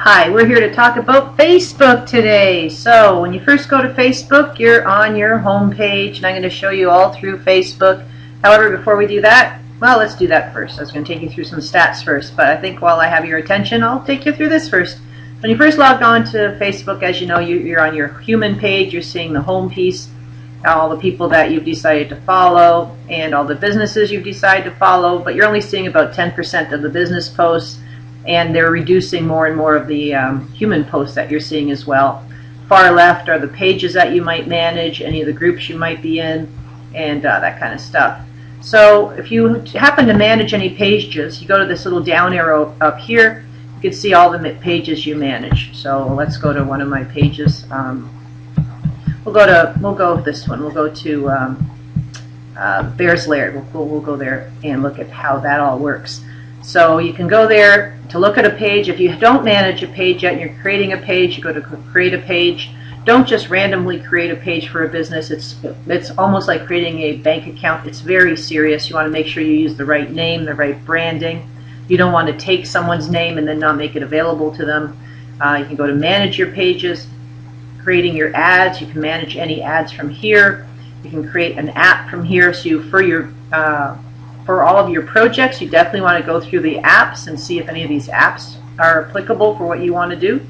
Hi, we're here to talk about Facebook today. So when you first go to Facebook, you're on your home page, and I'm going to show you all through Facebook. However, before we do that, well, let's do that first. I was going to take you through some stats first, but I think while I have your attention, I'll take you through this first. When you first logged on to Facebook, as you know, you're on your human page. You're seeing the home piece, all the people that you've decided to follow, and all the businesses you've decided to follow, but you're only seeing about 10% of the business posts, and they're reducing more and more of the human posts that you're seeing as well. Far left are the pages that you might manage, any of the groups you might be in, and that kind of stuff. So if you happen to manage any pages, you go to this little down arrow up here, you can see all the pages you manage. So let's go to one of my pages. We'll go with this one. We'll go to Bears Lair. We'll go there and look at how that all works. So you can go there to look at a page. If you don't manage a page yet and you're creating a page, you go to create a page. Don't just randomly create a page for a business. It's almost like creating a bank account. It's very serious. You want to make sure you use the right name, the right branding. You don't want to take someone's name and then not make it available to them. You can go to manage your pages, creating your ads. You can manage any ads from here. You can create an app from here. So for all of your projects, you definitely want to go through the apps and see if any of these apps are applicable for what you want to do.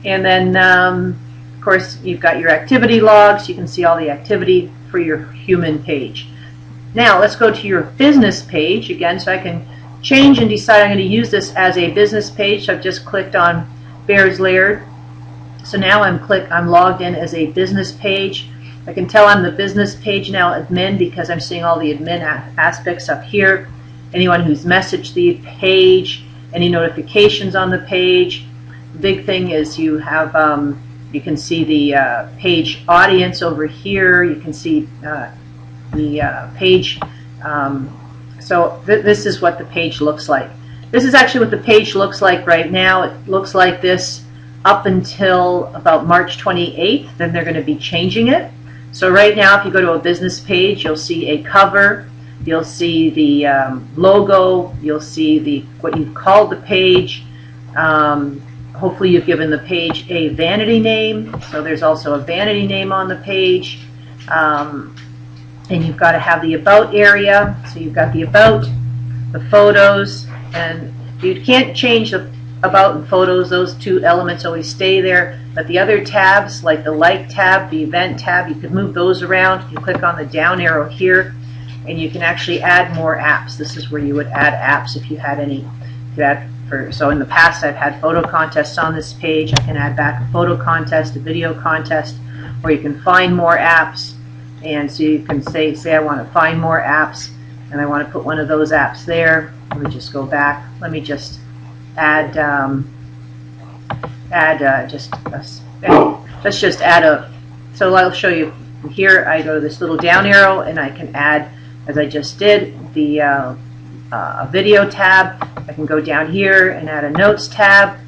And then, of course, you've got your activity logs. You can see all the activity for your human page. Now, let's go to your business page again, so I can change and decide I'm going to use this as a business page. So I've just clicked on Bears Lair. So now I'm logged in as a business page. I can tell I'm the business page now admin because I'm seeing all the admin aspects up here. Anyone who's messaged the page, any notifications on the page. The big thing is you have you can see the page audience over here. You can see the page. This is what the page looks like. This is actually what the page looks like right now. It looks like this up until about March 28th. Then they're going to be changing it. So right now, if you go to a business page, you'll see a cover, you'll see the logo, you'll see what you've called the page. Hopefully you've given the page a vanity name. So there's also a vanity name on the page. And you've got to have the about area. So you've got the about, the photos, and you can't change the about and photos. Those two elements always stay there. But the other tabs, like the like tab, the event tab, you can move those around. You click on the down arrow here, and you can actually add more apps. This is where you would add apps if you had any. So in the past, I've had photo contests on this page. I can add back a photo contest, a video contest, or you can find more apps. And so you can say I want to find more apps, and I want to put one of those apps there. Let me just go back. Let me just add let's just add a, so I'll show you here. I go to this little down arrow and I can add, as I just did, the video tab. I can go down here and add a notes tab.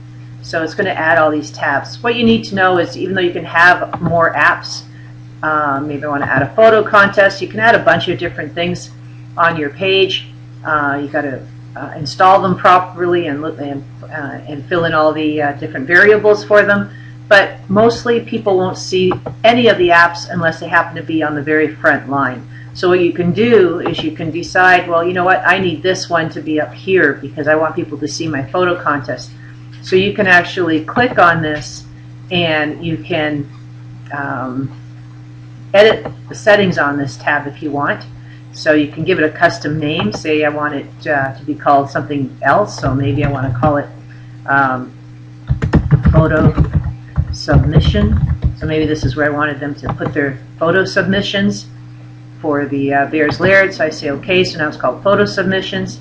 So it's going to add all these tabs. What you need to know is, even though you can have more apps, maybe I want to add a photo contest, you can add a bunch of different things on your page. You got to install them properly and fill in all the different variables for them. But mostly people won't see any of the apps unless they happen to be on the very front line. So what you can do is you can decide, well, you know what, I need this one to be up here because I want people to see my photo contest. So you can actually click on this and you can edit the settings on this tab if you want. So you can give it a custom name. Say I want it to be called something else. So maybe I want to call it photo submission. So maybe this is where I wanted them to put their photo submissions for the Bears Lair. So I say OK. So now it's called photo submissions.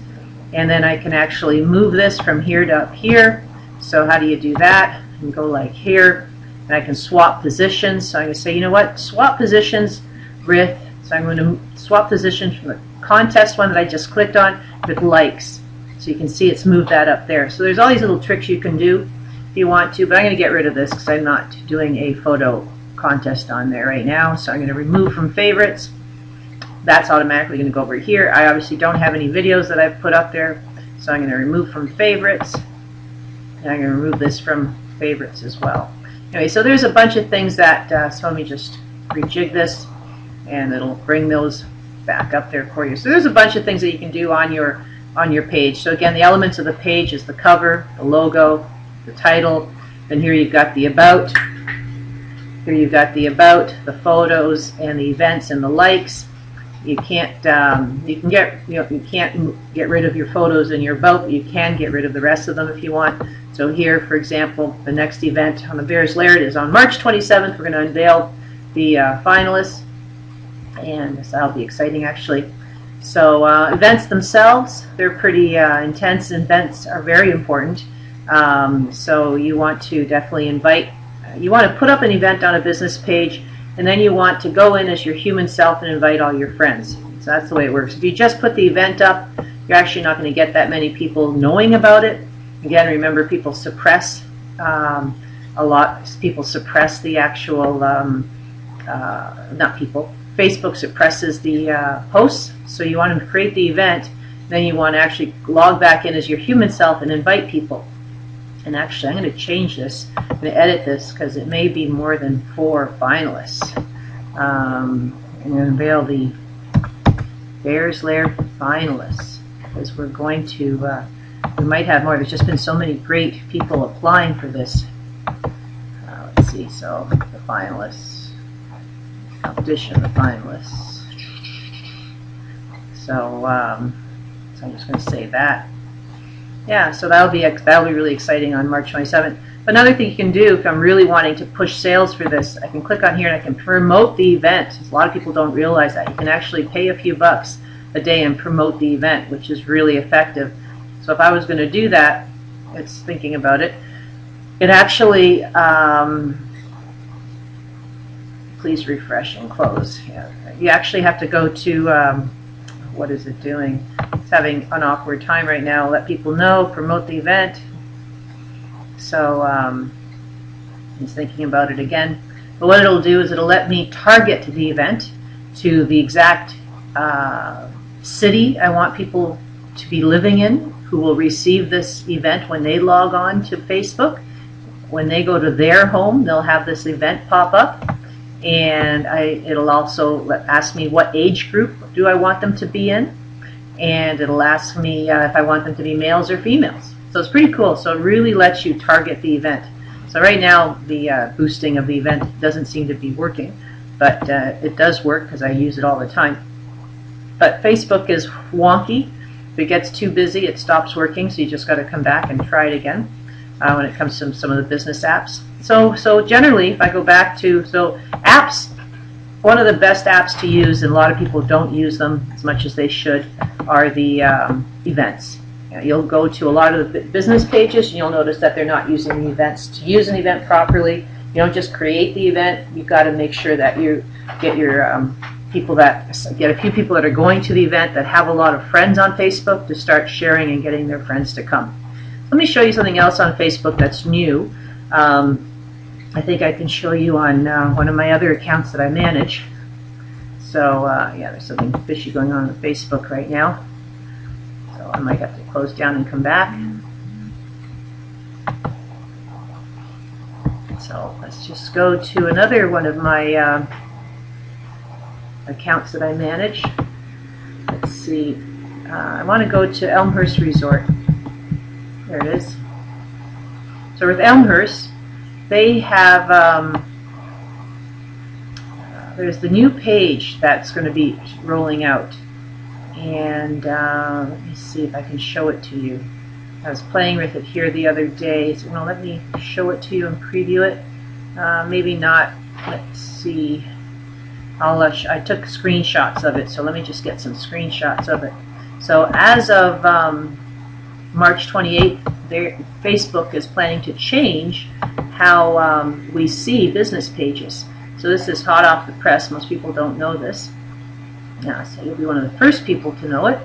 And then I can actually move this from here to up here. So how do you do that? I can go like here. And I can swap positions. So I'm going to say, you know what? Swap positions with, so I'm going to swap positions from the contest one that I just clicked on with likes. So you can see it's moved that up there. So there's all these little tricks you can do if you want to, but I'm going to get rid of this because I'm not doing a photo contest on there right now. So I'm going to remove from favorites. That's automatically going to go over here. I obviously don't have any videos that I've put up there, so I'm going to remove from favorites. And I'm going to remove this from favorites as well. Anyway, so there's a bunch of things that, so let me just rejig this, and it'll bring those back up there for you. So there's a bunch of things that you can do on your page. So again, the elements of the page is the cover, the logo, the title. Then here you've got the about. Here you've got the about, the photos, and the events and the likes. You can't you can't get rid of your photos and your about, but you can get rid of the rest of them if you want. So here, for example, the next event on the Bears Lair is on March 27th. We're going to unveil the finalists, and so that'll be exciting actually. So events themselves, they're pretty intense. Events are very important. So you want to definitely invite, you want to put up an event on a business page, and then you want to go in as your human self and invite all your friends. So that's the way it works. If you just put the event up, you're actually not going to get that many people knowing about it. Again, remember, people suppress a lot. People suppress the actual, not people. Facebook suppresses the posts. So you want to create the event, then you want to actually log back in as your human self and invite people. And actually, I'm going to change this. I'm going to edit this because it may be more than 4 finalists. I'm going to unveil the Bears Lair finalists because we're going to, we might have more. There's just been so many great people applying for this. Let's see, so the finalists, competition, the finalists. So I'm just going to say that. Yeah, so that'll be really exciting on March 27th. But another thing you can do if I'm really wanting to push sales for this, I can click on here and I can promote the event. A lot of people don't realize that. You can actually pay a few bucks a day and promote the event, which is really effective. So if I was going to do that, it's thinking about it. It actually, please refresh and close. Yeah, you actually have to go to, what is it doing? It's having an awkward time right now. Let people know, promote the event. So he's thinking about it again. But what it'll do is it'll let me target the event to the exact city I want people to be living in who will receive this event when they log on to Facebook. When they go to their home, they'll have this event pop up. And it'll also ask me what age group do I want them to be in. And it'll ask me if I want them to be males or females. So it's pretty cool. So it really lets you target the event. So right now, the boosting of the event doesn't seem to be working. But it does work because I use it all the time. But Facebook is wonky. If it gets too busy, it stops working. So you just got to come back and try it again when it comes to some of the business apps. So generally, if I go back to, apps, one of the best apps to use, and a lot of people don't use them as much as they should, are the events. You'll go to a lot of the business pages, and you'll notice that they're not using the events. To use an event properly, you don't just create the event. You've got to make sure that you get your get a few people that are going to the event that have a lot of friends on Facebook to start sharing and getting their friends to come. Let me show you something else on Facebook that's new. I think I can show you on one of my other accounts that I manage. So yeah, there's something fishy going on Facebook right now. So I might have to close down and come back. So let's just go to another one of my accounts that I manage. Let's see. I want to go to Elmhurst Resort. There it is. So with Elmhurst, they have, there's the new page that's going to be rolling out. And let me see if I can show it to you. I was playing with it here the other day. So let me show it to you and preview it. Maybe not. Let's see. I took screenshots of it, so let me just get some screenshots of it. So as of March 28th, Facebook is planning to change how we see business pages. So this is hot off the press. Most people don't know this. Yeah, so you'll be one of the first people to know it.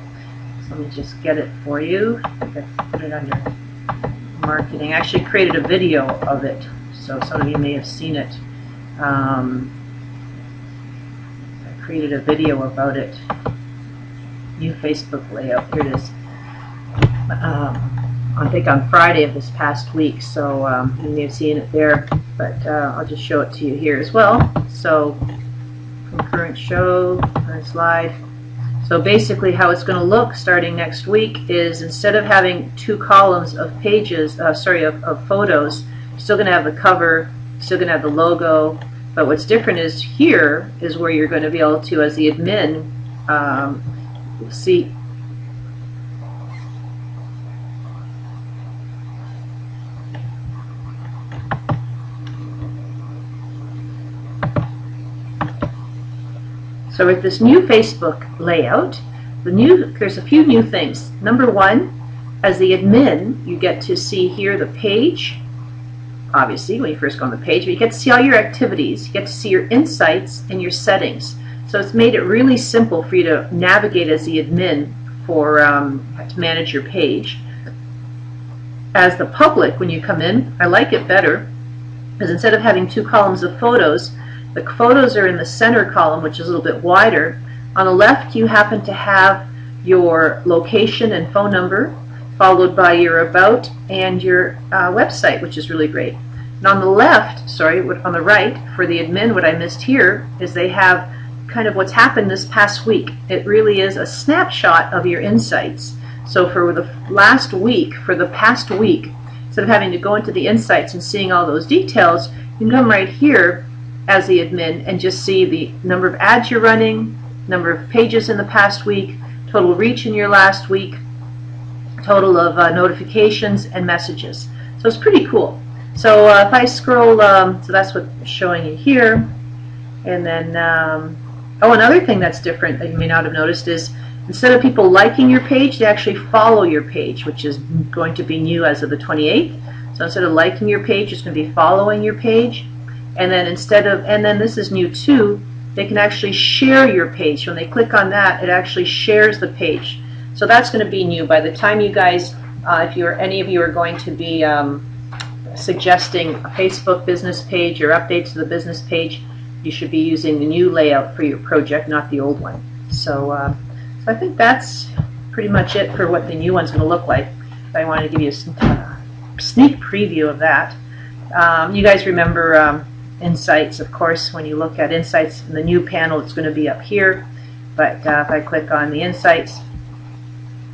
So let me just get it for you. Put it under marketing. I actually created a video of it, so some of you may have seen it. I created a video about it. New Facebook layout. Here it is. I think on Friday of this past week, so you may have seen it there, but I'll just show it to you here as well. So concurrent show, current slide. So basically how it's going to look starting next week is, instead of having 2 columns of pages, of photos, you're still going to have the cover, still going to have the logo, but what's different is here is where you're going to be able to, as the admin, see So with this new Facebook layout, there's a few new things. Number one, as the admin, you get to see here the page, obviously, when you first go on the page, but you get to see all your activities, you get to see your insights and your settings. So it's made it really simple for you to navigate as the admin for to manage your page. As the public, when you come in, I like it better, because instead of having 2 columns of photos, the photos are in the center column, which is a little bit wider. On the left, you happen to have your location and phone number, followed by your about and your website, which is really great. And on the left, on the right, for the admin, what I missed here is they have kind of what's happened this past week. It really is a snapshot of your insights. So for the past week, instead of having to go into the insights and seeing all those details, you can come right here as the admin and just see the number of ads you're running, number of pages in the past week, total reach in your last week, total of notifications and messages. So it's pretty cool. So if I scroll, so that's what's showing you here. And then, another thing that's different that you may not have noticed is, instead of people liking your page, they actually follow your page, which is going to be new as of the 28th. So instead of liking your page, it's going to be following your page. And then this is new too, they can actually share your page. When they click on that, it actually shares the page. So that's going to be new. By the time you guys, if any of you are going to be suggesting a Facebook business page or updates to the business page, you should be using the new layout for your project, not the old one. So I think that's pretty much it for what the new one's going to look like. I wanted to give you a sneak preview of that. You guys remember Insights, of course. When you look at Insights in the new panel, it's going to be up here. But if I click on the Insights,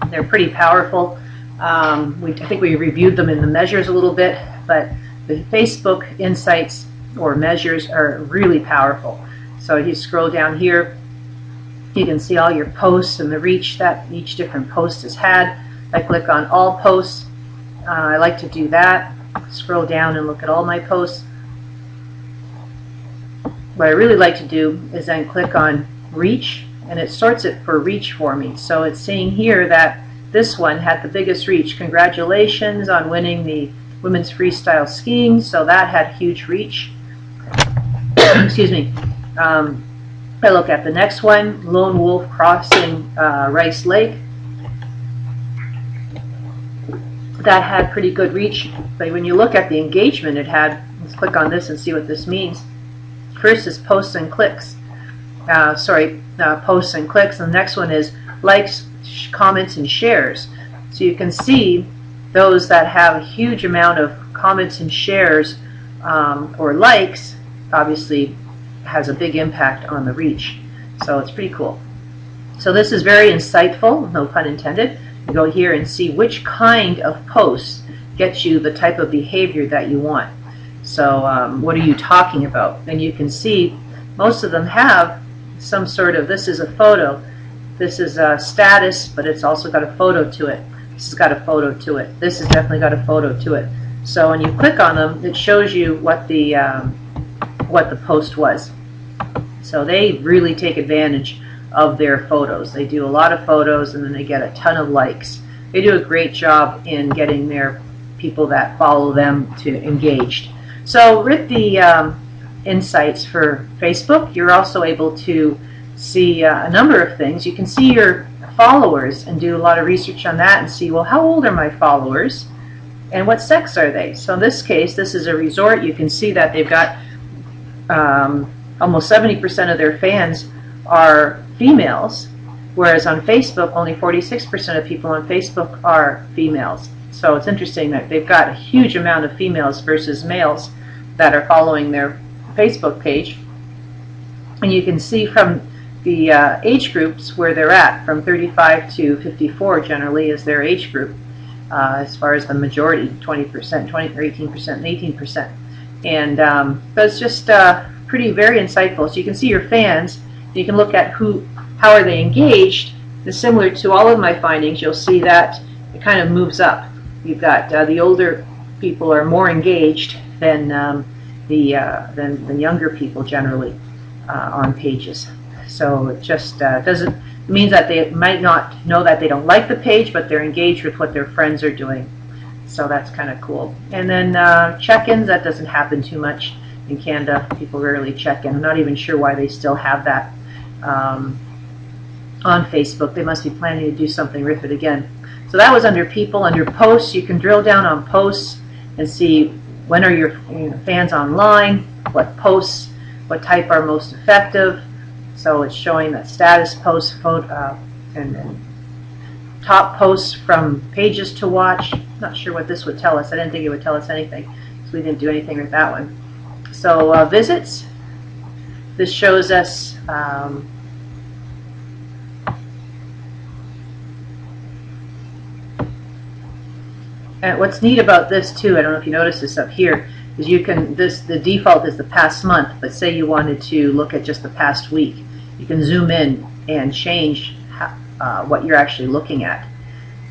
they're pretty powerful. I think we reviewed them in the measures a little bit, but the Facebook Insights or measures are really powerful. So if you scroll down here, you can see all your posts and the reach that each different post has had. If I click on all posts, I like to do that. Scroll down and look at all my posts. What I really like to do is then click on reach, and it sorts it for reach for me. So it's saying here that this one had the biggest reach. Congratulations on winning the women's freestyle skiing. So that had huge reach. Excuse me. I look at the next one, Lone Wolf Crossing Rice Lake. That had pretty good reach, but when you look at the engagement it had, let's click on this and see what this means. First is posts and clicks. Posts and clicks, and the next one is likes, comments, and shares. So you can see those that have a huge amount of comments and shares or likes, obviously has a big impact on the reach. So it's pretty cool. So this is very insightful, no pun intended. You go here and see which kind of posts gets you the type of behavior that you want. So what are you talking about? And you can see most of them have some sort of, this is a photo, this is a status, but it's also got a photo to it. This has got a photo to it. This has definitely got a photo to it. So when you click on them, it shows you what the post was. So they really take advantage of their photos. They do a lot of photos and then they get a ton of likes. They do a great job in getting their people that follow them to engaged. So with the insights for Facebook, you're also able to see a number of things. You can see your followers and do a lot of research on that and see, well, how old are my followers and what sex are they? So in this case, this is a resort. You can see that they've got almost 70% of their fans are females, whereas on Facebook, only 46% of people on Facebook are females. So it's interesting that they've got a huge amount of females versus males that are following their Facebook page. And you can see from the age groups where they're at, from 35 to 54 generally is their age group, as far as the majority, 20%, 20 or 18%, and 18%. And that's just pretty very insightful. So you can see your fans. You can look at how are they engaged. And similar to all of my findings, you'll see that it kind of moves up. You've got the older people are more engaged than the younger people generally on pages. So it just doesn't mean that they might not know that they don't like the page, but they're engaged with what their friends are doing. So that's kind of cool. And then check-ins, that doesn't happen too much in Canada. People rarely check in. I'm not even sure why they still have that on Facebook. They must be planning to do something with it again. So that was under people. Under posts, you can drill down on posts and see when are your fans online, what posts, what type are most effective. So it's showing that status posts, and top posts from pages to watch. Not sure what this would tell us. I didn't think it would tell us anything, so we didn't do anything with that one. So visits. This shows us and what's neat about this too, I don't know if you notice this up here, is you can, the default is the past month, but say you wanted to look at just the past week, you can zoom in and change what you're actually looking at.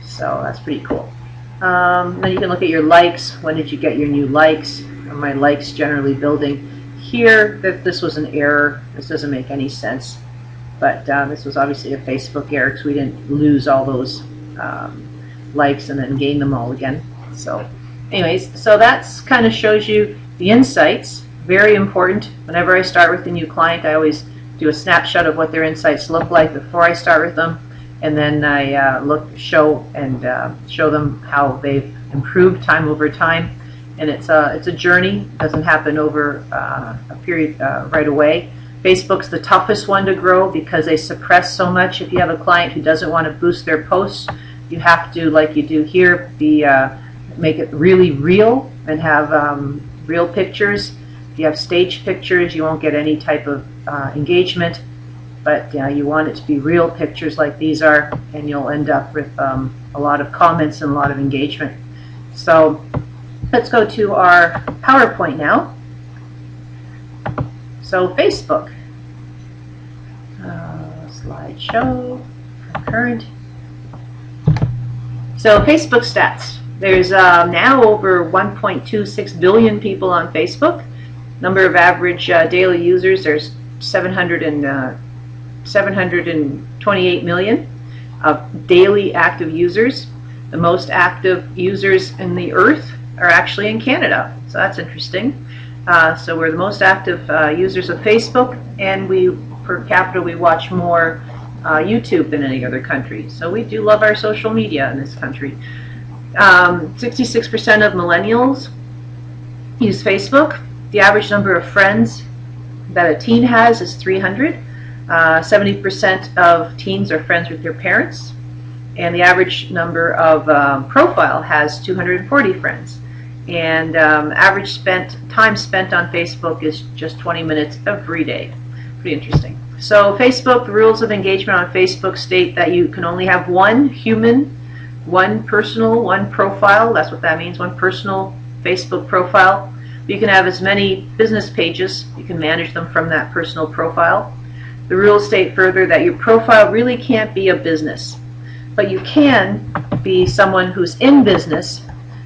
So that's pretty cool. Then you can look at your likes. When did you get your new likes? Are my likes generally building? Here, this was an error. This doesn't make any sense. But this was obviously a Facebook error because we didn't lose all those likes and then gain them all again. So anyways, so that's kind of shows you the insights. Very important. Whenever I start with a new client, I always do a snapshot of what their insights look like before I start with them, and then I show them how they've improved time over time. And it's a journey. It doesn't happen over a period right away. Facebook's the toughest one to grow because they suppress so much. If you have a client who doesn't want to boost their posts, you have to, like you do here, make it really real and have real pictures. If you have staged pictures, you won't get any type of engagement, but you want it to be real pictures like these are, and you'll end up with a lot of comments and a lot of engagement. So let's go to our PowerPoint now. So Facebook, slideshow, current. So Facebook stats. There's now over 1.26 billion people on Facebook. Number of average daily users, there's 728 million of daily active users. The most active users in the earth are actually in Canada, so that's interesting. So we're the most active users of Facebook, and per capita we watch more YouTube than any other country. So we do love our social media in this country. 66% of millennials use Facebook. The average number of friends that a teen has is 300. 70% of teens are friends with their parents. And the average number of profile has 240 friends. And average time spent on Facebook is just 20 minutes every day. Pretty interesting. So Facebook, the rules of engagement on Facebook state that you can only have one human, one personal, one profile. That's what that means, one personal Facebook profile. You can have as many business pages. You can manage them from that personal profile. The rules state further that your profile really can't be a business, but you can be someone who's in business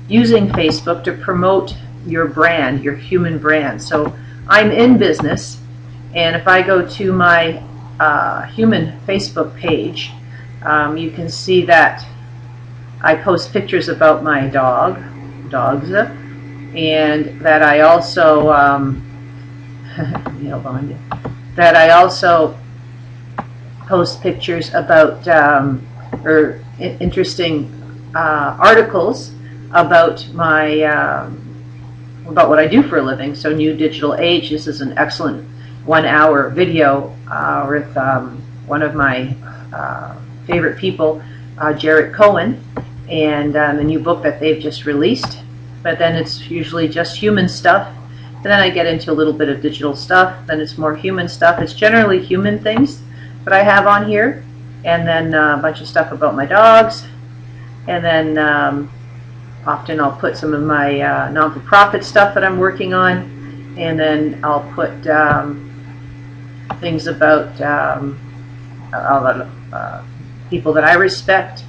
using Facebook to promote your brand, your human brand. So I'm in business, and if I go to my human Facebook page, you can see that I post pictures about my dogs, and that I also post pictures about or interesting articles about my about what I do for a living. So New Digital Age, this is an excellent 1-hour video with one of my favorite people, Jarrett Cohen, and the new book that they've just released. But then it's usually just human stuff. And then I get into a little bit of digital stuff. Then it's more human stuff. It's generally human things that I have on here. And then a bunch of stuff about my dogs. And then often I'll put some of my non-for-profit stuff that I'm working on. And then I'll put things about people that I respect,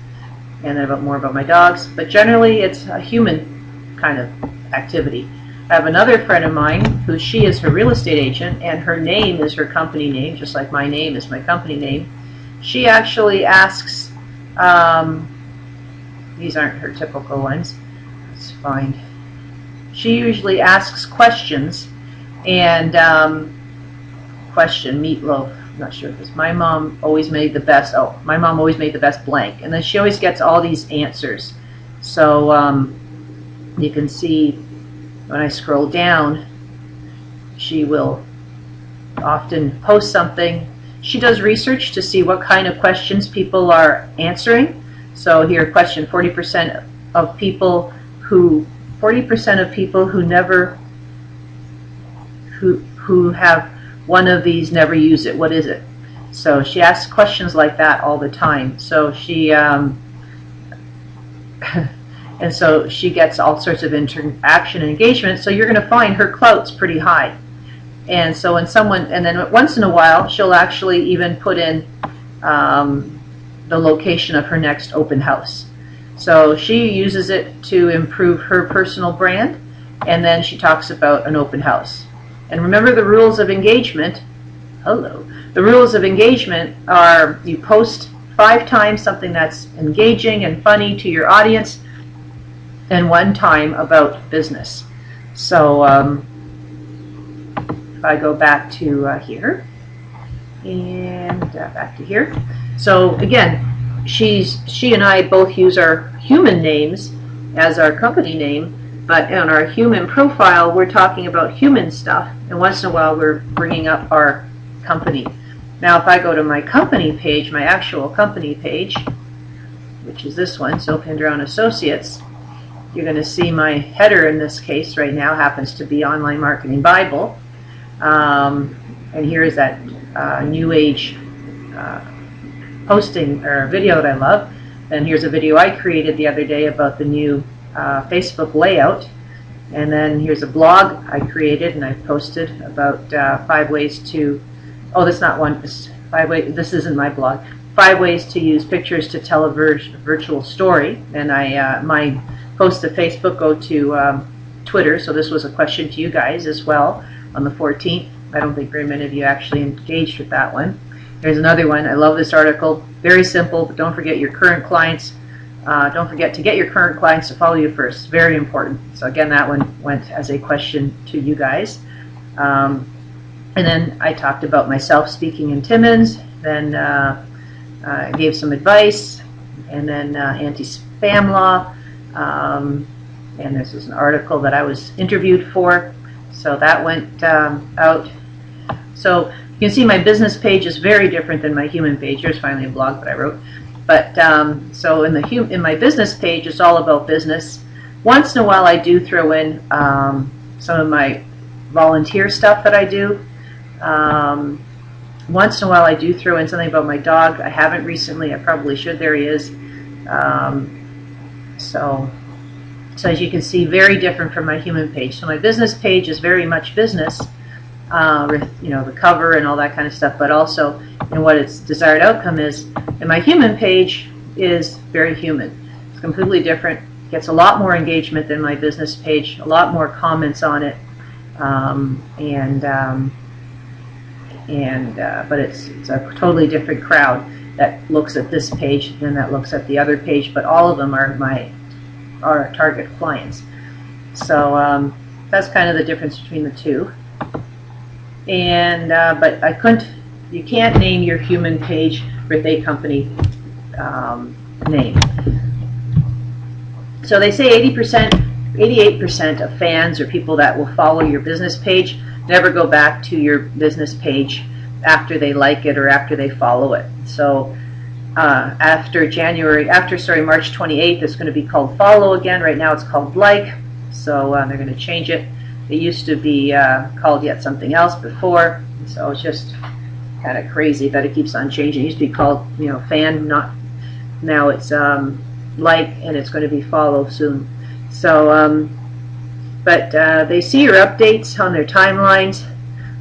and then more about my dogs. But generally it's a human kind of activity. I have another friend of mine who she is her real estate agent, and her name is her company name, just like my name is my company name. She actually asks, these aren't her typical ones, it's fine. She usually asks questions, and question, meatloaf, I'm not sure if it's my mom always made the best, my mom always made the best blank, and then she always gets all these answers. So you can see when I scroll down, she will often post something. She does research to see what kind of questions people are answering. So here, question: 40% of people who never who have one of these never use it. What is it? So she asks questions like that all the time. So she and so she gets all sorts of interaction and engagement. So you're going to find her clout's pretty high. And so when someone, and then once in a while, she'll actually even put in the location of her next open house. So she uses it to improve her personal brand, and then she talks about an open house. And remember the rules of engagement. Hello. The rules of engagement are you post 5 times something that's engaging and funny to your audience, and 1 time about business. So if I go back to here, and back to here. So again, she and I both use our human names as our company name, but on our human profile, we're talking about human stuff, and once in a while we're bringing up our company. Now if I go to my company page, my actual company page, which is this one, Zopandron Associates, you're going to see my header in this case right now happens to be Online Marketing Bible. And here is that New Age posting or video that I love. And here's a video I created the other day about the new Facebook layout. And then here's a blog I created and I posted about 5 ways to, this isn't my blog, 5 ways to use pictures to tell a virtual story. And my posts to Facebook go to Twitter, so this was a question to you guys as well on the 14th. I don't think very many of you actually engaged with that one. There's another one. I love this article. Very simple, but don't forget your current clients. Don't forget to get your current clients to follow you first. Very important. So again, that one went as a question to you guys. And then I talked about myself speaking in Timmins. Then I gave some advice, and then anti-spam law. And this is an article that I was interviewed for, so that went out. So you can see my business page is very different than my human page. Here's finally a blog that I wrote. But so in my business page, it's all about business. Once in a while, I do throw in some of my volunteer stuff that I do. Once in a while, I do throw in something about my dog. I haven't recently. I probably should. There he is. So as you can see, very different from my human page. So my business page is very much business, with the cover and all that kind of stuff, but also what its desired outcome is. And my human page is very human. It's completely different. Gets a lot more engagement than my business page, a lot more comments on it, but it's a totally different crowd that looks at this page than that looks at the other page, but all of them are our target clients. So that's kind of the difference between the two. And but you can't name your human page with a company name. So they say 88% of fans or people that will follow your business page never go back to your business page after they like it or after they follow it. So after March 28th, it's going to be called follow again. Right now it's called like, so they're going to change it. It used to be called yet something else before, so it's just kind of crazy that it keeps on changing. It used to be called, fan, not now it's like, and it's going to be follow soon. So, but they see your updates on their timelines,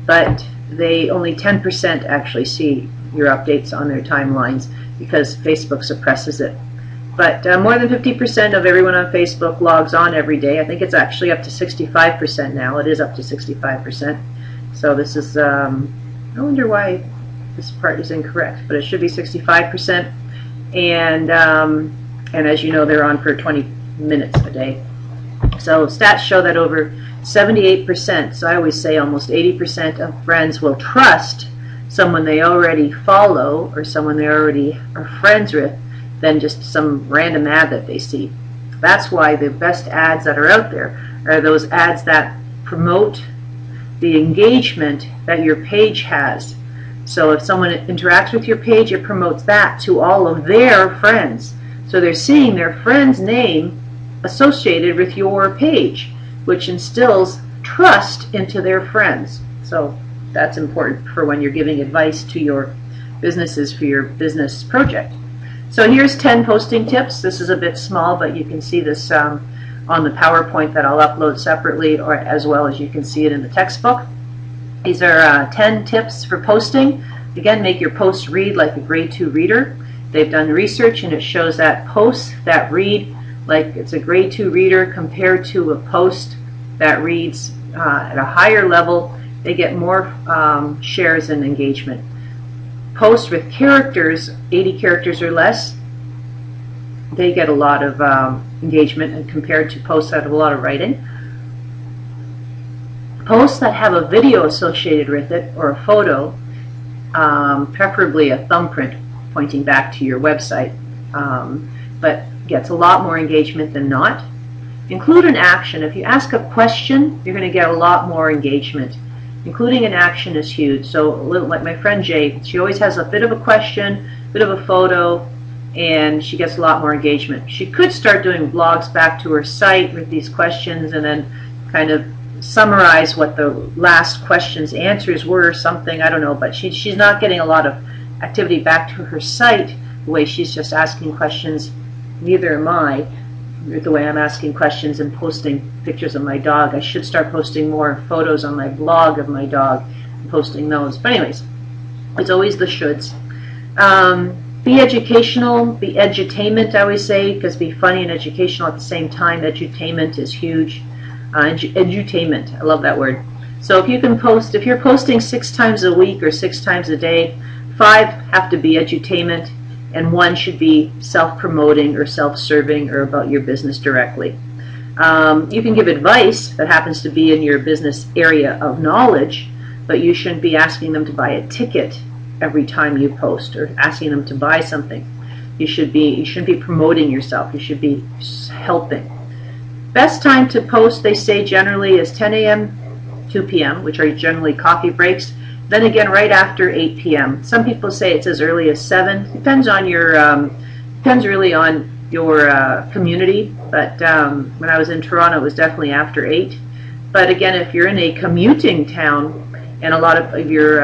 but they only 10% actually see your updates on their timelines because Facebook suppresses it. But more than 50% of everyone on Facebook logs on every day. I think it's actually up to 65% now. It is up to 65%. So this is, I wonder why this part is incorrect, but it should be 65%. And as you know, they're on for 20 minutes a day. So stats show that over 78%, so I always say almost 80% of friends will trust someone they already follow or someone they already are friends with than just some random ad that they see. That's why the best ads that are out there are those ads that promote the engagement that your page has. So if someone interacts with your page, it promotes that to all of their friends. So they're seeing their friend's name associated with your page, which instills trust into their friends. So that's important for when you're giving advice to your businesses for your business project. So here's 10 posting tips. This is a bit small, but you can see this on the PowerPoint that I'll upload separately, or as well as you can see it in the textbook. These are 10 tips for posting. Again, make your posts read like a grade 2 reader. They've done research and it shows that posts that read like it's a grade 2 reader compared to a post that reads at a higher level, they get more shares and engagement. Posts with characters, 80 characters or less, they get a lot of engagement, and compared to posts that have a lot of writing. Posts that have a video associated with it or a photo, preferably a thumbprint pointing back to your website, but gets a lot more engagement than not. Include an action. If you ask a question, you're going to get a lot more engagement. Including an action is huge. So a little like my friend Jay, she always has a bit of a question, a bit of a photo, and she gets a lot more engagement. She could start doing blogs back to her site with these questions and then kind of summarize what the last question's answers were or something, I don't know, but she's not getting a lot of activity back to her site the way she's just asking questions. Neither am I, the way I'm asking questions and posting pictures of my dog. I should start posting more photos on my blog of my dog and posting those. But anyways, it's always the shoulds. Be educational, be edutainment, I always say, because be funny and educational at the same time. Edutainment is huge. Edutainment, I love that word. So if you can post, if you're posting 6 times a week or 6 times a day, 5 have to be edutainment, and 1 should be self-promoting or self-serving or about your business directly. You can give advice that happens to be in your business area of knowledge, but you shouldn't be asking them to buy a ticket every time you post or asking them to buy something. You shouldn't be promoting yourself. You should be helping. Best time to post, they say, generally is 10 a.m., 2 p.m., which are generally coffee breaks. Then again, right after 8 p.m. Some people say it's as early as 7. Depends on your, depends really on your community. But when I was in Toronto, it was definitely after 8. But again, if you're in a commuting town and a lot of your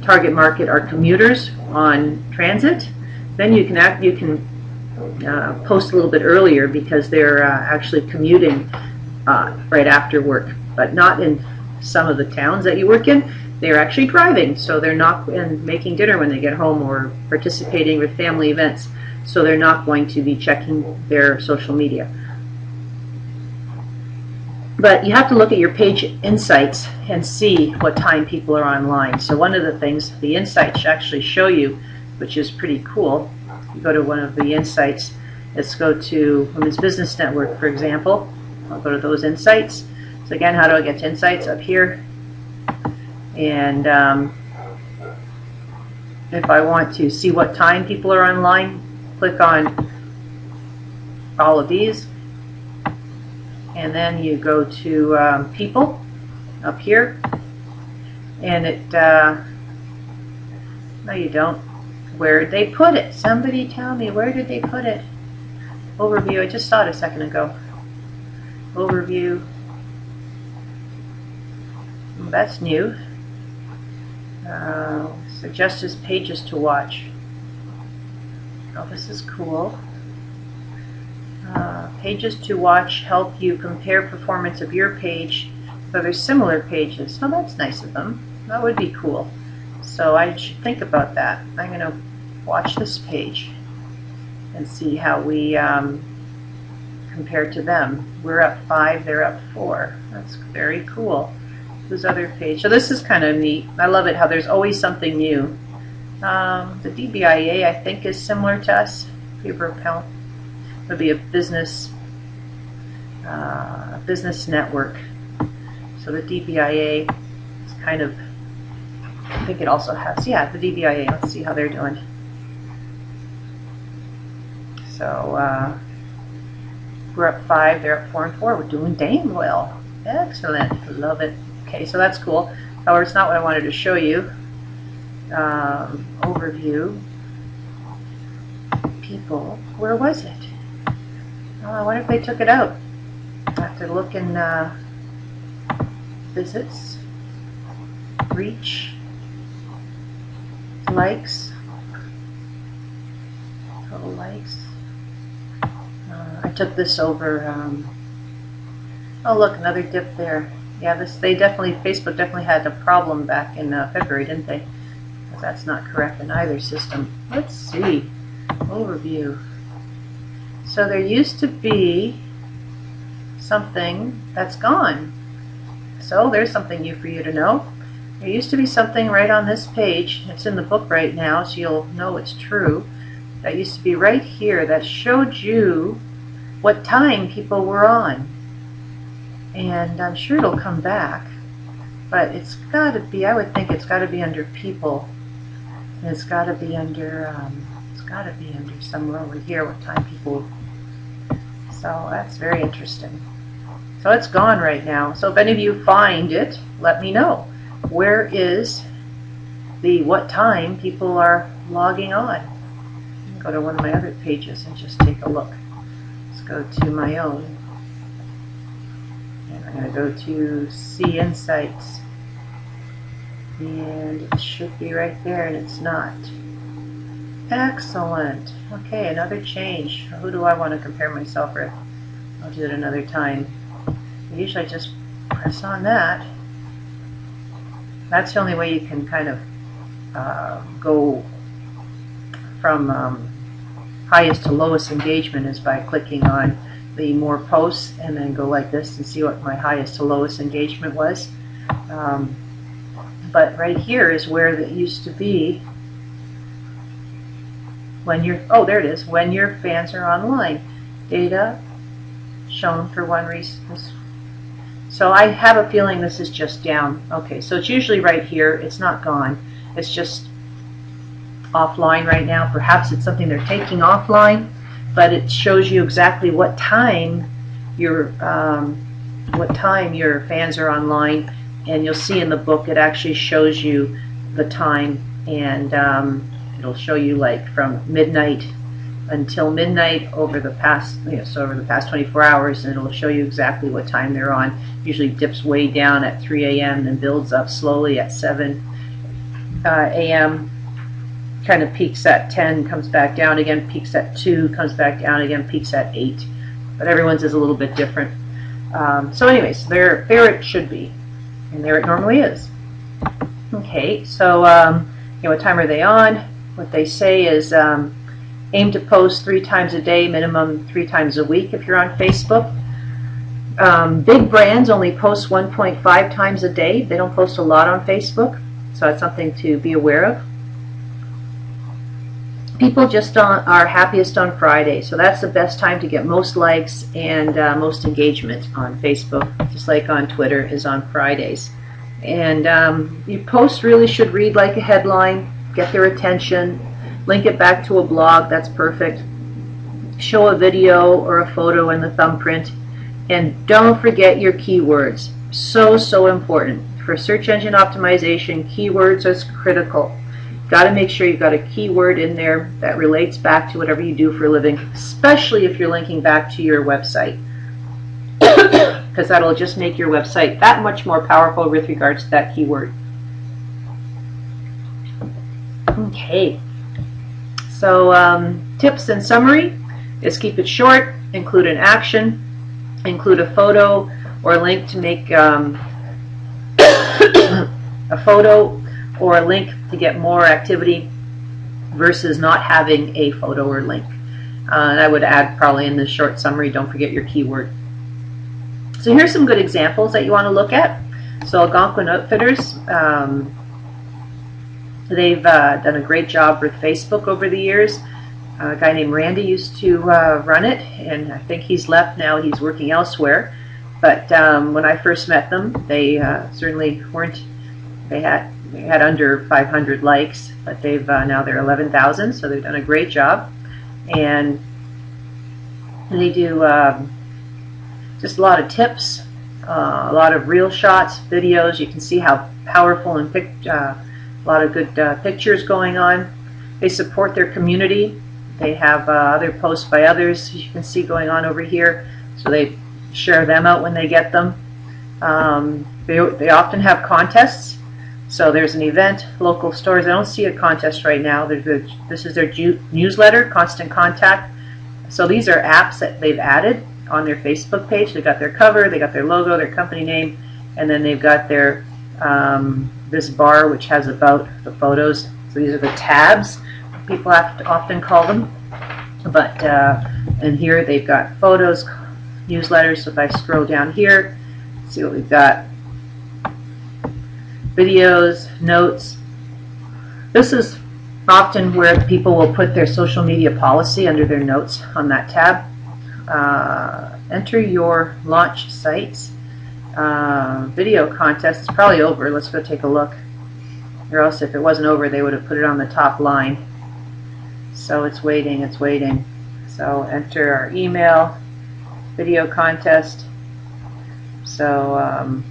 target market are commuters on transit, then you can post a little bit earlier because they're actually commuting right after work. But not in some of the towns that you work in. They're actually driving, so they're not making dinner when they get home or participating with family events, so they're not going to be checking their social media. But you have to look at your page insights and see what time people are online. So one of the things the insights actually show you, which is pretty cool, you go to one of the insights, let's go to Women's Business Network, for example. I'll go to those insights. So again, how do I get to insights? Up here. And if I want to see what time people are online, click on all of these. And then you go to people up here. And it, no you don't. Where did they put it? Somebody tell me, where did they put it? Overview, I just saw it a second ago. Overview. That's new. Suggested pages to watch. Oh, this is cool. Pages to watch help you compare performance of your page with other similar pages. Oh, that's nice of them. That would be cool. So I should think about that. I'm going to watch this page and see how we compare to them. We're up 5, they're up 4. That's very cool. This other page. So this is kind of neat. I love it how there's always something new. The DBIA, I think, is similar to us. Paper account would be a business network. So the DBIA is kind of, I think it also has, yeah, the DBIA. Let's see how they're doing. So we're up 5, they're up 4 and 4. We're doing dang well. Excellent. Love it. Okay, so that's cool. However, it's not what I wanted to show you. Overview. People. Where was it? Oh, I wonder if they took it out. I have to look in visits, reach, likes, total likes. I took this over. Oh, look, another dip there. Yeah, Facebook definitely had a problem back in February, didn't they? Because that's not correct in either system. Let's see. Overview. So there used to be something that's gone. So there's something new for you to know. There used to be something right on this page. It's in the book right now, so you'll know it's true. That used to be right here that showed you what time people were on. And I'm sure it'll come back. But it's got to be, I would think it's got to be under people. And it's got to be under somewhere over here what time people. So that's very interesting. So it's gone right now. So if any of you find it, let me know. Where is the what time people are logging on? Go to one of my other pages and just take a look. Let's go to my own. And I'm going to go to See Insights. And it should be right there, and it's not. Excellent. Okay, another change. Who do I want to compare myself with? I'll do it another time. Usually I just press on that. That's the only way you can kind of go from highest to lowest engagement is by clicking on the more posts and then go like this and see what my highest to lowest engagement was. But right here is where it used to be when oh, there it is, when your fans are online. Data shown for one reason. So I have a feeling this is just down. Okay, so it's usually right here. It's not gone. It's just offline right now. Perhaps it's something they're taking offline, but it shows you exactly what time your fans are online, and you'll see in the book it actually shows you the time, and it'll show you like from midnight until midnight over the past, so over the past 24 hours, and it'll show you exactly what time they're on. Usually dips way down at 3 a.m. and builds up slowly at 7 a.m. Kind of peaks at 10, comes back down again, peaks at 2, comes back down again, peaks at 8. But everyone's is a little bit different. So anyways, there it should be, and there it normally is. Okay, so what time are they on? What they say is aim to post 3 times a day, minimum 3 times a week if you're on Facebook. Big brands only post 1.5 times a day. They don't post a lot on Facebook, so that's something to be aware of. People just are happiest on Friday, so that's the best time to get most likes and most engagement on Facebook, just like on Twitter is on Fridays. And your post really should read like a headline, get their attention, link it back to a blog, that's perfect. Show a video or a photo in the thumbprint, and don't forget your keywords. So important. For search engine optimization, keywords are critical. got to make sure you've got a keyword in there that relates back to whatever you do for a living, especially if you're linking back to your website, because that'll just make your website that much more powerful with regards to that keyword. Okay, so tips and summary is keep it short, include an action, include a photo or a link to make a photo or a link to get more activity versus not having a photo or link. And I would add probably in the short summary, don't forget your keyword. So here's some good examples that you want to look at. So Algonquin Outfitters, they've done a great job with Facebook over the years. A guy named Randy used to run it, and I think he's left now. He's working elsewhere. But when I first met them, they certainly weren't. They had under 500 likes, but they've now they're 11,000. So they've done a great job, and they do just a lot of tips, a lot of reel shots, videos. You can see how powerful and a lot of good pictures going on. They support their community. They have other posts by others you can see going on over here. So they share them out when they get them. They often have contests. So there's an event, local stores. I don't see a contest right now. This is their newsletter, Constant Contact. So these are apps that they've added on their Facebook page. They've got their cover, they got their logo, their company name, and then they've got their this bar which has about the photos. So these are the tabs, people have to often call them. But and here they've got photos, newsletters. So if I scroll down here, see what we've got. Videos, notes. This is often where people will put their social media policy under their notes on that tab. Enter your launch sites. Video contest is probably over. Let's go take a look. Or else if it wasn't over, they would have put it on the top line. So it's waiting, it's waiting. So enter our email, video contest. So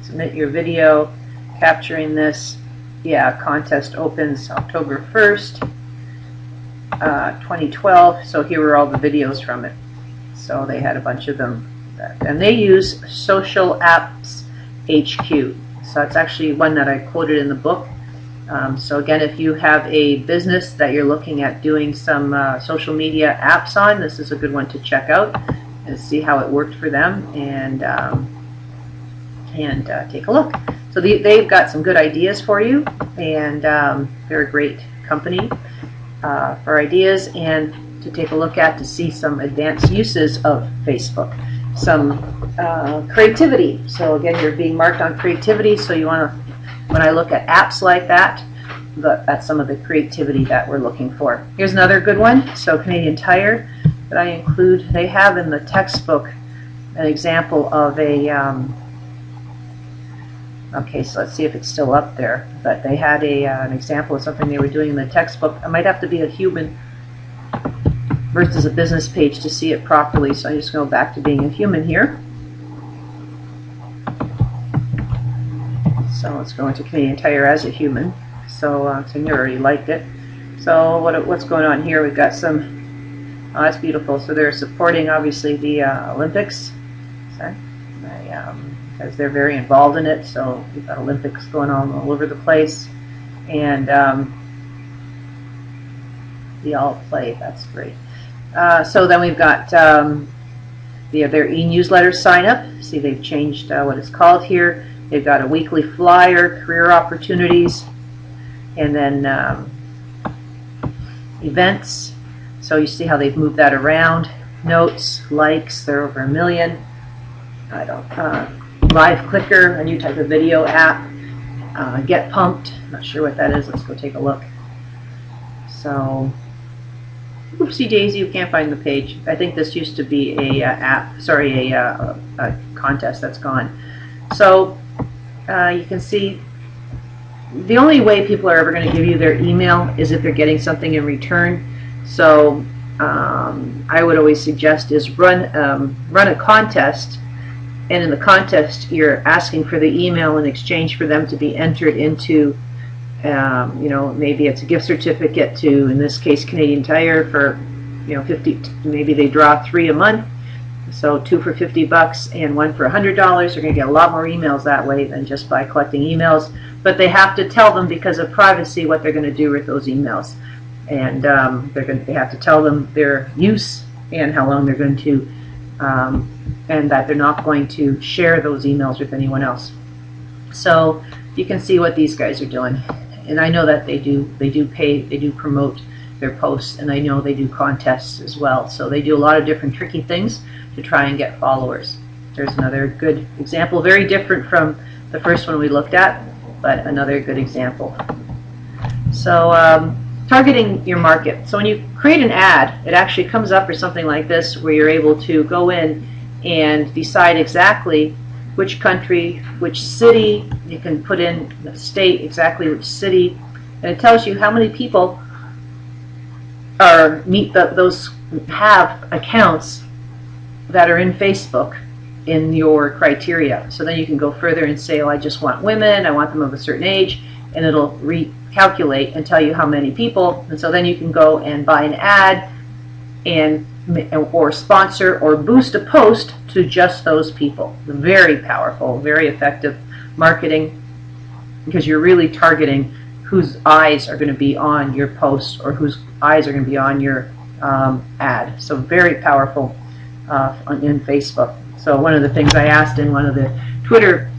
submit your video capturing this. Yeah, contest opens October 1st, 2012. So here are all the videos from it. So they had a bunch of them. And they use Social Apps HQ. So it's actually one that I quoted in the book. So again, if you have a business that you're looking at doing some social media apps on, this is a good one to check out and see how it worked for them, and take a look. So they've got some good ideas for you, and they're a great company for ideas and to take a look at to see some advanced uses of Facebook. Some creativity. So again, you're being marked on creativity, so you want to, when I look at apps like that, that's some of the creativity that we're looking for. Here's another good one. So Canadian Tire that I include, they have in the textbook an example of a, okay, so let's see if it's still up there, but they had an example of something they were doing in the textbook. I might have to be a human versus a business page to see it properly, so I'm just going to go back to being a human here. So let's go into Canadian Tire as a human. So you already liked it. So what's going on here? We've got some, oh, that's beautiful. So they're supporting obviously the Olympics, because they're very involved in it. So we've got Olympics going on all over the place, and they all play. That's great. So then we've got their e-newsletter sign up. See, they've changed what it's called here. They've got a weekly flyer, career opportunities, and then events. So you see how they've moved that around. Notes, likes, they're over 1 million. Live Clicker, a new type of video app. Get Pumped, not sure what that is. Let's go take a look. So, oopsie daisy, you can't find the page. I think this used to be a contest that's gone. So you can see the only way people are ever going to give you their email is if they're getting something in return. So I would always suggest is run a contest, and in the contest you're asking for the email in exchange for them to be entered into Maybe it's a gift certificate to, in this case, Canadian Tire for 50. Maybe they draw 3 a month, so 2 for $50 and 1 for $100. They're going to get a lot more emails that way than just by collecting emails. But they have to tell them, because of privacy, what they're going to do with those emails, and they have to tell them their use and how long they're going to, and that they're not going to share those emails with anyone else. So you can see what these guys are doing, and I know that they do promote their posts, and I know they do contests as well. So they do a lot of different tricky things to try and get followers. There's another good example, very different from the first one we looked at, but another good example. So targeting your market. So when you create an ad, it actually comes up with something like this, where you're able to go in and decide exactly which country, which city. You can put in the state, exactly which city, and it tells you how many people those have accounts that are in Facebook in your criteria. So then you can go further and say, oh, I just want women, I want them of a certain age, and it'll recalculate and tell you how many people. And so then you can go and buy an ad or sponsor or boost a post to just those people. Very powerful, very effective marketing, because you're really targeting whose eyes are going to be on your post, or whose eyes are going to be on your ad. So very powerful in Facebook. So one of the things I asked in one of the Twitter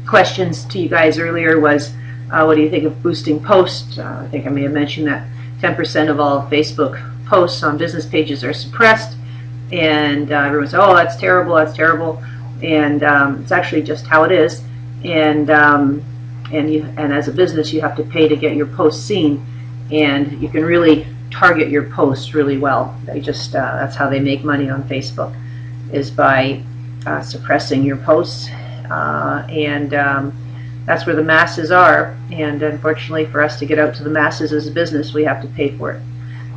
questions to you guys earlier was, what do you think of boosting posts? I think I may have mentioned that 10% of all Facebook posts on business pages are suppressed, and everyone said, oh, that's terrible, that's terrible, and it's actually just how it is. And as a business, you have to pay to get your posts seen, and you can really target your posts really well. They just that's how they make money on Facebook, is by suppressing your posts, and that's where the masses are. And unfortunately, for us to get out to the masses as a business, we have to pay for it.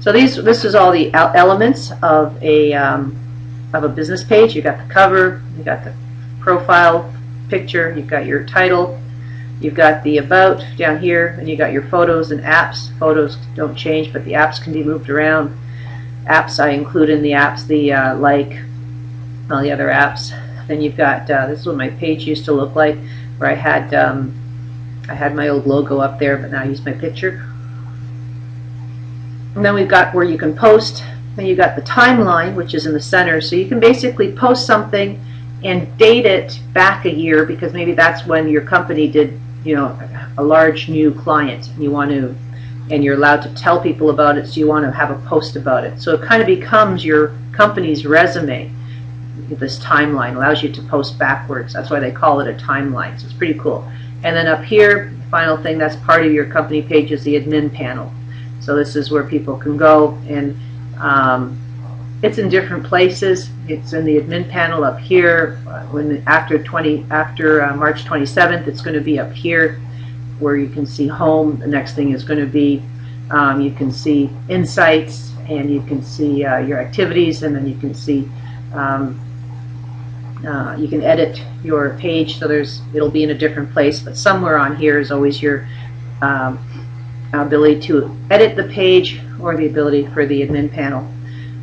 So this is all the elements of a business page. You got the cover, you got the profile picture, you've got your title, you've got the about down here, and you got your photos and apps. Photos don't change, but the apps can be moved around. Apps I include in the apps, the all the other apps. Then you've got this is what my page used to look like, where I had my old logo up there, but now I use my picture. And then we've got where you can post. Then you've got the timeline, which is in the center. So you can basically post something and date it back a year, because maybe that's when your company did, a large new client, and and you're allowed to tell people about it, so you want to have a post about it. So it kind of becomes your company's resume. This timeline allows you to post backwards. That's why they call it a timeline. So it's pretty cool. And then up here, the final thing that's part of your company page is the admin panel. So this is where people can go, and it's in different places. It's in the admin panel up here. After March 27th, it's going to be up here, where you can see home. The next thing is going to be you can see insights, and you can see your activities, and then you can see you can edit your page. So it'll be in a different place, but somewhere on here is always your ability to edit the page, or the ability for the admin panel,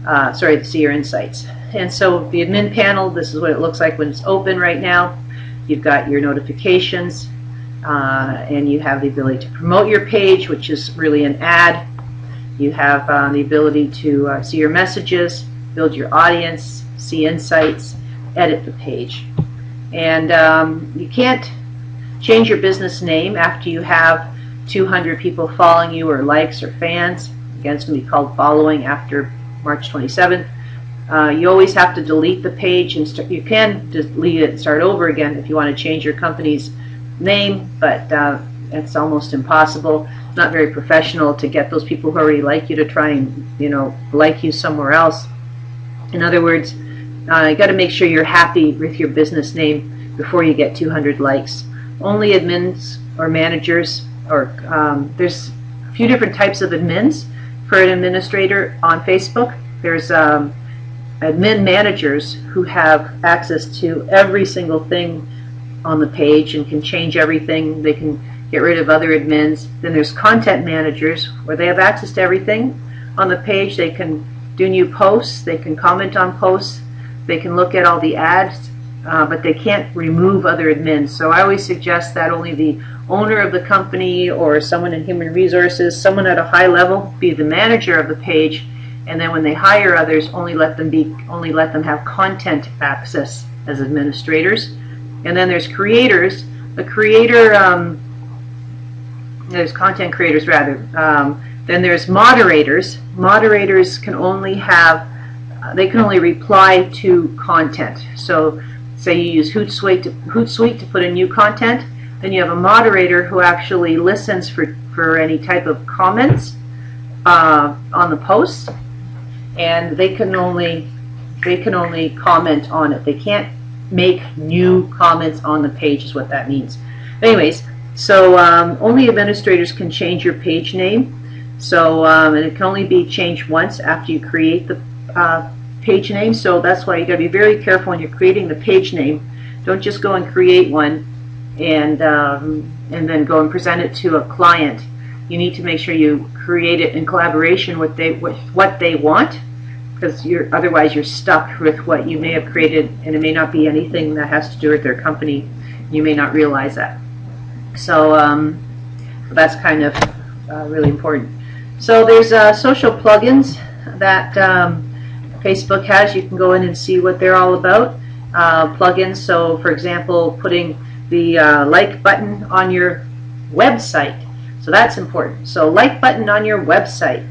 to see your insights. And so the admin panel, this is what it looks like when it's open right now. You've got your notifications, and you have the ability to promote your page, which is really an ad. You have the ability to see your messages, build your audience, see insights, edit the page. And you can't change your business name after you have 200 people following you, or likes, or fans. Again, it's going to be called following after March 27th. You always have to delete the page, and you can delete it and start over again if you want to change your company's name, but it's almost impossible. It's not very professional to get those people who already like you to try and like you somewhere else. In other words, you got to make sure you're happy with your business name before you get 200 likes. Only admins or managers, or there's a few different types of admins for an administrator on Facebook. There's admin managers who have access to every single thing on the page and can change everything. They can get rid of other admins. Then there's content managers, where they have access to everything on the page. They can do new posts, they can comment on posts, they can look at all the ads, but they can't remove other admins. So I always suggest that only the owner of the company or someone in human resources, someone at a high level, be the manager of the page, and then when they hire others, only let them have content access as administrators. And then there's creators. The creator, there's content creators rather. Then there's moderators. Moderators can only have, they can only reply to content. So say you use Hootsuite to put in new content, then you have a moderator who actually listens for any type of comments on the posts, and they can only comment on it. They can't make new comments on the page, is what that means. Anyways, so only administrators can change your page name. So and it can only be changed once after you create the page name. So that's why you got to be very careful when you're creating the page name. Don't just go and create one and then go and present it to a client. You need to make sure you create it in collaboration with what they want, because otherwise you're stuck with what you may have created, and it may not be anything that has to do with their company. You may not realize that. So that's kind of really important. So there's social plugins that Facebook has. You can go in and see what they're all about. Plugins, so for example, putting the like button on your website. So that's important. So like button on your website.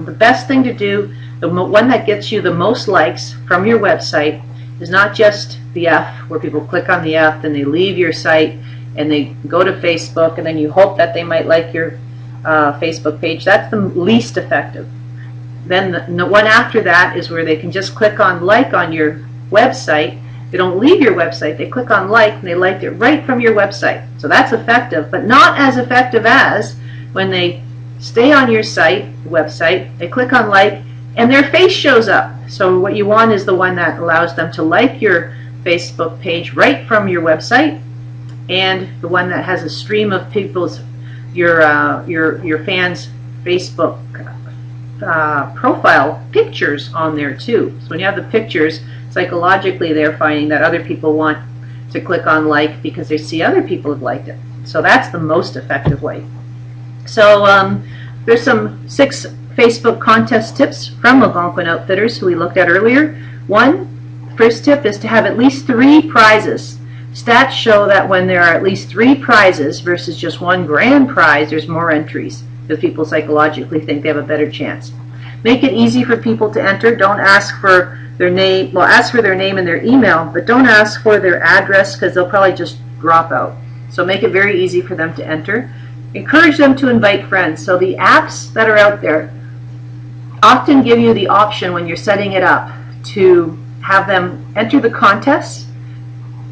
The best thing to do, the one that gets you the most likes from your website, is not just the F, where people click on the F and they leave your site and they go to Facebook and then you hope that they might like your Facebook page. That's the least effective. Then the one after that is where they can just click on like on your website. They don't leave your website, they click on like and they liked it right from your website. So that's effective, but not as effective as when they stay on your website, they click on like, and their face shows up. So what you want is the one that allows them to like your Facebook page right from your website, and the one that has a stream of people's your fans' Facebook profile pictures on there too. So when you have the pictures, psychologically they're finding that other people want to click on like because they see other people have liked it. So that's the most effective way. So there's some 6 Facebook contest tips from Algonquin Outfitters who we looked at earlier. First tip is to have at least 3 prizes. Stats show that when there are at least 3 prizes versus just 1 grand prize, there's more entries, because people psychologically think they have a better chance. Make it easy for people to enter. Don't ask for their name. Well, ask for their name and their email, but don't ask for their address, because they'll probably just drop out. So make it very easy for them to enter. Encourage them to invite friends. So the apps that are out there often give you the option when you're setting it up to have them enter the contest,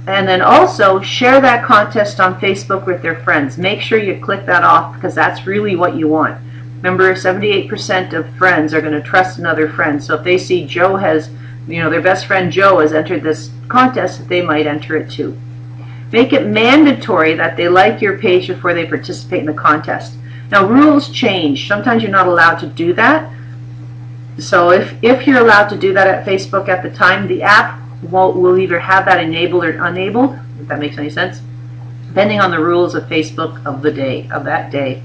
and then also share that contest on Facebook with their friends. Make sure you click that off, because that's really what you want. Remember, 78% of friends are going to trust another friend. So if they see Joe has, their best friend Joe has entered this contest, they might enter it too. Make it mandatory that they like your page before they participate in the contest. Now, rules change. Sometimes you're not allowed to do that. So if you're allowed to do that at Facebook at the time, the app will either have that enabled or unenabled, if that makes any sense, depending on the rules of Facebook of that day.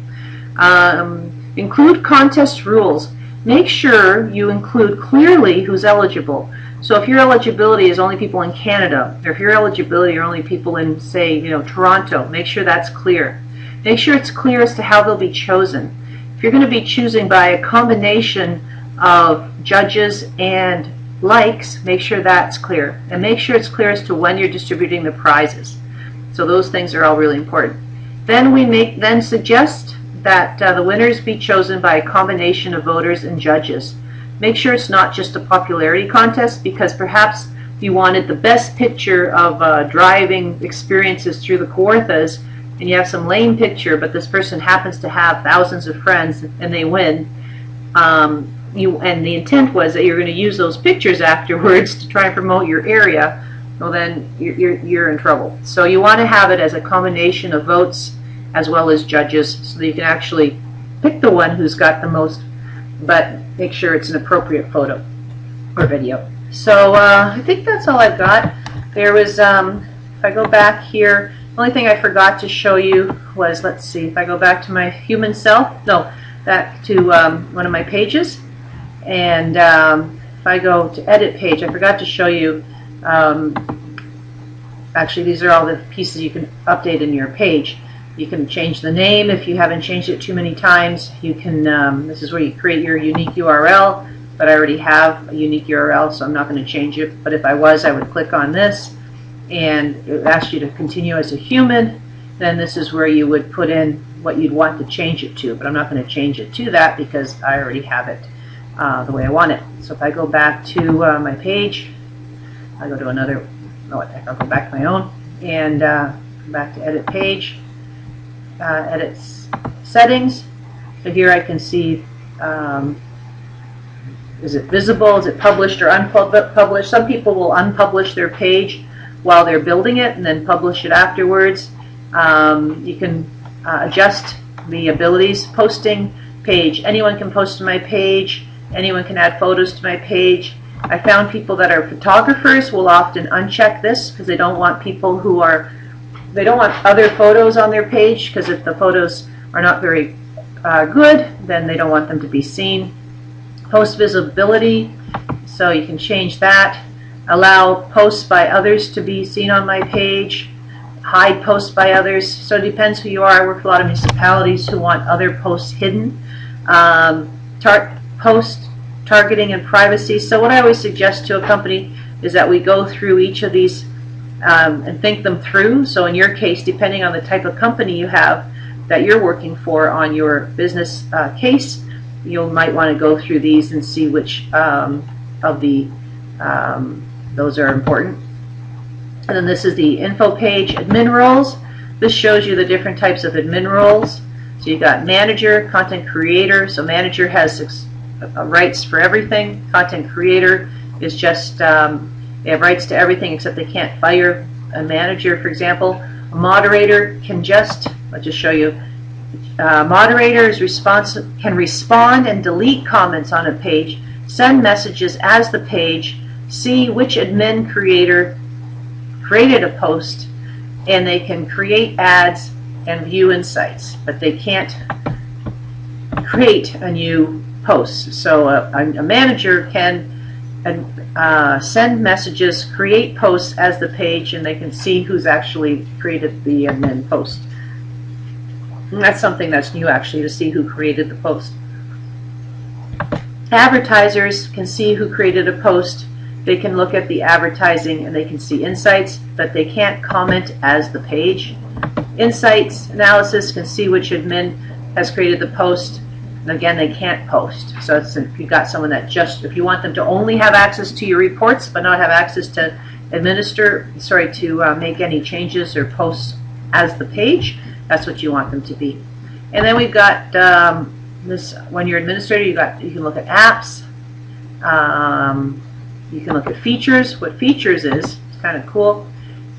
Include contest rules. Make sure you include clearly who's eligible. So if your eligibility is only people in Canada, or if your eligibility are only people in, say, Toronto, make sure that's clear. Make sure it's clear as to how they'll be chosen. If you're going to be choosing by a combination of judges and likes, make sure that's clear. And make sure it's clear as to when you're distributing the prizes. So those things are all really important. Then we then suggest that the winners be chosen by a combination of voters and judges. Make sure it's not just a popularity contest, because perhaps you wanted the best picture of driving experiences through the Kawarthas, and you have some lame picture, but this person happens to have thousands of friends and they win. And the intent was that you're going to use those pictures afterwards to try and promote your area. Well, then you're in trouble. So you want to have it as a combination of votes as well as judges, so that you can actually pick the one who's got the most, but make sure it's an appropriate photo or video. So I think that's all I've got. There was, if I go back here, the only thing I forgot to show you was, let's see, if I go back to my human self, no, back to one of my pages, and if I go to edit page, I forgot to show you, actually these are all the pieces you can update in your page. You can change the name if you haven't changed it too many times. You can, this is where you create your unique URL, but I already have a unique URL, so I'm not going to change it. But if I was, I would click on this, and it asks you to continue as a human. Then this is where you would put in what you'd want to change it to, but I'm not going to change it to that because I already have it the way I want it. So if I go back to my page, I go to another, oh, I'll go back to my own, and come back to edit page. Edit settings. So here I can see, is it visible, is it published or unpublished? Some people will unpublish their page while they're building it and then publish it afterwards. You can adjust the abilities. Posting page. Anyone can post to my page. Anyone can add photos to my page. I found people that are photographers will often uncheck this because they don't want people who are, they don't want other photos on their page, because if the photos are not very good, then they don't want them to be seen. Post visibility, so you can change that. Allow posts by others to be seen on my page. Hide posts by others. So it depends who you are. I work with a lot of municipalities who want other posts hidden. Post targeting and privacy. So what I always suggest to a company is that we go through each of these and think them through. So in your case, depending on the type of company you have that you're working for on your business case, you might want to go through these and see which of the those are important. And then this is the info page. Admin roles. This shows you the different types of admin roles. So you've got manager, content creator. So manager has rights for everything. Content creator is just they have rights to everything except they can't fire a manager, for example. A moderator can just, let's just show you. Moderators can respond and delete comments on a page, send messages as the page, see which admin creator created a post, and they can create ads and view insights, but they can't create a new post. So a manager can send messages, create posts as the page, and they can see who's actually created the admin post. And that's something that's new, actually, to see who created the post. Advertisers can see who created a post. They can look at the advertising and they can see insights, but they can't comment as the page. Insights analysis can see which admin has created the post. And again, they can't post. So it's, if you've got someone that just, if you want them to only have access to your reports but not have access to make any changes or posts as the page, that's what you want them to be. And then we've got this, when you're administrator, you can look at apps. You can look at features. What features is, it's kind of cool.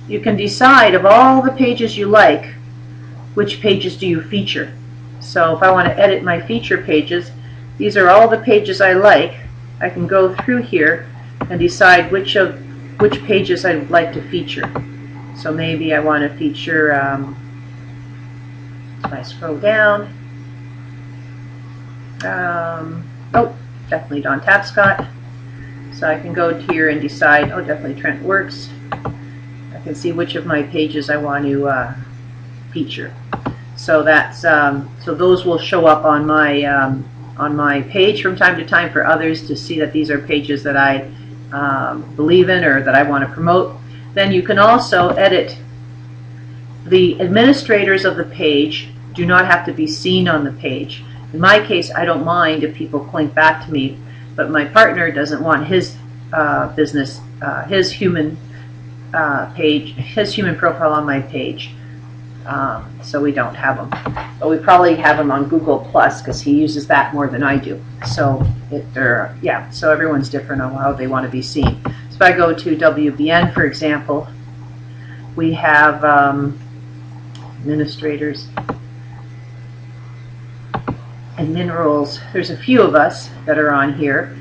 You can decide of all the pages you like, which pages do you feature. So if I want to edit my feature pages, these are all the pages I like. I can go through here and decide which pages I would like to feature. So maybe I want to feature, if I scroll down, oh, definitely Dawn Tapscott. So I can go here and decide, oh, definitely Trent Works. I can see which of my pages I want to feature. So that's so those will show up on my page from time to time for others to see that these are pages that I believe in or that I want to promote. Then you can also edit. The administrators of the page do not have to be seen on the page. In my case, I don't mind if people link back to me, but my partner doesn't want his business, his human page, his human profile on my page. So we don't have them. But we probably have them on Google Plus because he uses that more than I do. So so everyone's different on how they want to be seen. So if I go to WBN, for example, we have administrators. and minerals. There's a few of us that are on here,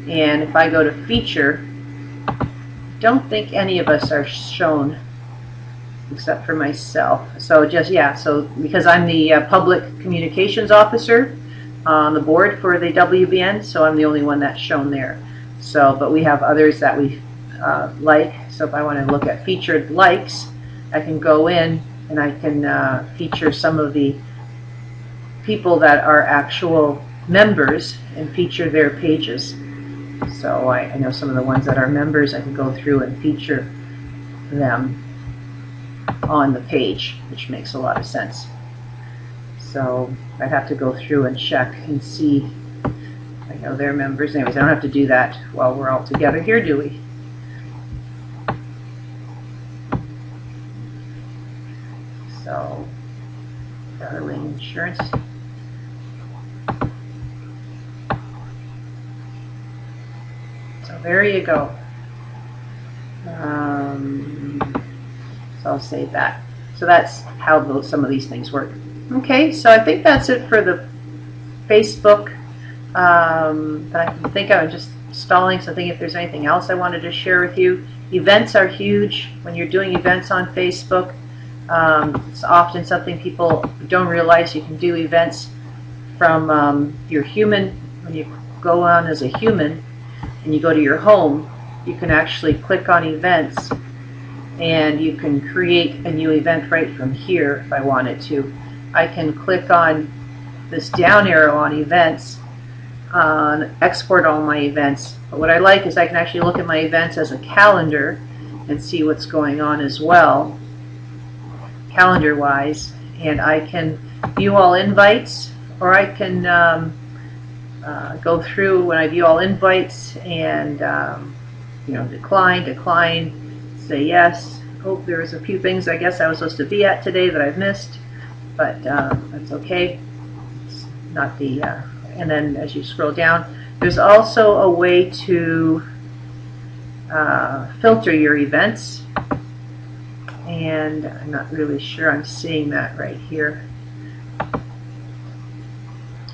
and if I go to feature, don't think any of us are shown except for myself. So just, yeah, so because I'm the public communications officer on the board for the WBN, so I'm the only one that's shown there. So, but we have others that we like. So if I want to look at featured likes, I can go in and I can feature some of the people that are actual members and feature their pages. So I know some of the ones that are members, I can go through and feature them on the page, which makes a lot of sense. So I'd have to go through and check and see. I know they're members. Anyways, I don't have to do that while we're all together here, do we? So, Darling Insurance. So there you go. So I'll save that. So that's how some of these things work. Okay, so I think that's it for the Facebook. But I think I'm just stalling, so I think if there's anything else I wanted to share with you. Events are huge. When you're doing events on Facebook, it's often something people don't realize. You can do events from your human. When you go on as a human and you go to your home, you can actually click on events and you can create a new event right from here if I wanted to. I can click on this down arrow on events, export all my events. But what I like is I can actually look at my events as a calendar and see what's going on as well, calendar wise, and I can view all invites, or I can go through when I view all invites and decline, say yes. Oh, there's a few things I guess I was supposed to be at today that I've missed, but that's okay. It's not the and then as you scroll down, there's also a way to filter your events, and I'm not really sure I'm seeing that right here,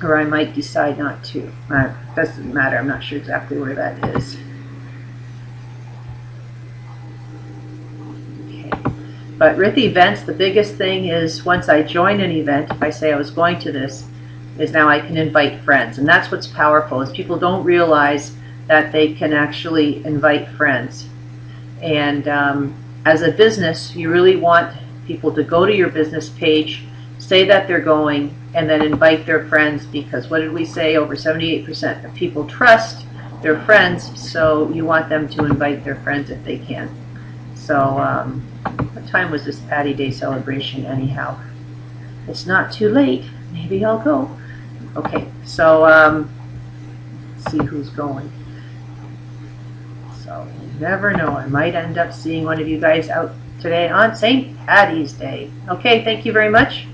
or I might decide not to. Doesn't matter, I'm not sure exactly where that is. Okay. But with events, the biggest thing is once I join an event, if I say I was going to this, is now I can invite friends. And that's what's powerful, is people don't realize that they can actually invite friends. And as a business, you really want people to go to your business page, say that they're going, and then invite their friends, because what did we say? Over 78% of people trust their friends, so you want them to invite their friends if they can. So what time was this Patty Day celebration anyhow? It's not too late. Maybe I'll go. Okay, so let's see who's going. So you never know. I might end up seeing one of you guys out today on St. Patty's Day. Okay, thank you very much.